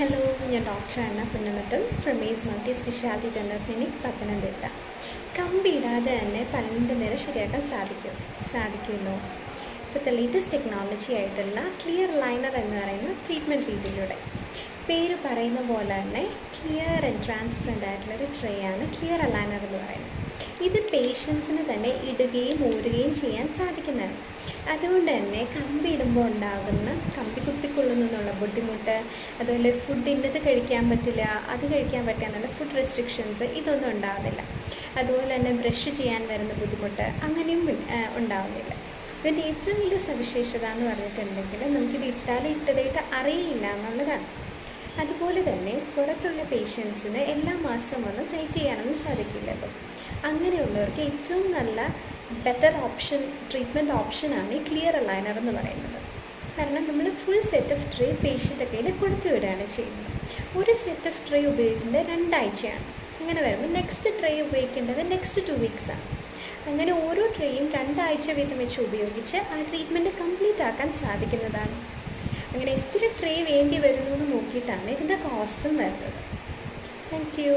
Hello, ഞാൻ doctor Anna Punnamattam from ace multi speciality general clinic Pathanamthitta. കമ്പിടാതെ തന്നെ പല്ലിൻ്റെ നിര ശരിയാക്കാൻ സാധിക്കുമല്ലോ. ഇപ്പോഴത്തെ ലേറ്റസ്റ്റ് ടെക്നോളജി ആയിട്ടുള്ള ക്ലിയർ ലൈനർ എന്ന് പറയുന്ന ട്രീറ്റ്മെൻറ്റ് രീതിയിലൂടെ പേര് പറയുന്ന പോലെ തന്നെ ക്ലിയർ ആൻഡ് ട്രാൻസ്പെറൻ്റ് ആയിട്ടുള്ളൊരു ട്രേ ആണ് ക്ലിയർ അലൈനർ എന്ന് പറയുന്നത്. ഇത് പേഷ്യൻസിന് തന്നെ ഇടുകയും ഊരുകയും ചെയ്യാൻ സാധിക്കുന്നതാണ്. അതുകൊണ്ട് തന്നെ കമ്പി ഇടുമ്പോൾ ഉണ്ടാകുന്ന കമ്പി കുത്തിക്കൊള്ളുന്നു എന്നുള്ള ബുദ്ധിമുട്ട്, അതുപോലെ ഫുഡ് ഇന്നത് കഴിക്കാൻ പറ്റില്ല, അത് കഴിക്കാൻ പറ്റാന്നുള്ള ഫുഡ് റെസ്ട്രിക്ഷൻസ് ഇതൊന്നും ഉണ്ടാകുന്നില്ല. അതുപോലെ തന്നെ ബ്രഷ് ചെയ്യാൻ വരുന്ന ബുദ്ധിമുട്ട് അങ്ങനെയും ഉണ്ടാകുന്നില്ല. ഇതിൻ്റെ ഏറ്റവും വലിയ സവിശേഷത എന്ന് പറഞ്ഞിട്ടുണ്ടെങ്കിൽ നമുക്കിത് ഇട്ടതായിട്ട് അറിയില്ല എന്നുള്ളതാണ്. അതുപോലെ തന്നെ പുറത്തുള്ള പേഷ്യൻസിന് എല്ലാ മാസവും വന്ന് ടൈറ്റ് ചെയ്യാനൊന്നും സാധിക്കില്ലല്ലോ. അങ്ങനെയുള്ളവർക്ക് ഏറ്റവും നല്ല ബെറ്റർ ട്രീറ്റ്മെൻറ്റ് ഓപ്ഷനാണ് ഈ ക്ലിയർ അലൈനർ എന്ന് പറയുന്നത്. കാരണം നമ്മൾ ഫുൾ സെറ്റ് ഓഫ് ട്രേ പേഷ്യൻ്റെ കയ്യിൽ കൊടുത്തു വിടുകയാണ് ചെയ്യുന്നത്. ഒരു സെറ്റ് ഓഫ് ട്രേ ഉപയോഗിക്കേണ്ടത് 2 ആഴ്ചയാണ്. അങ്ങനെ വരുമ്പോൾ നെക്സ്റ്റ് ട്രേ ഉപയോഗിക്കേണ്ടത് നെക്സ്റ്റ് 2 വീക്സാണ്. അങ്ങനെ ഓരോ ട്രേയും 2 ആഴ്ച വീതം വെച്ച് ഉപയോഗിച്ച് ആ ട്രീറ്റ്മെൻറ്റ് കംപ്ലീറ്റ് ആക്കാൻ സാധിക്കുന്നതാണ്. അങ്ങനെ എത്ര ട്രേ വേണ്ടി വരുന്നു എന്ന് നോക്കിയിട്ടാണ് ഇതിൻ്റെ കോസ്റ്റും വരുന്നത്. Thank you.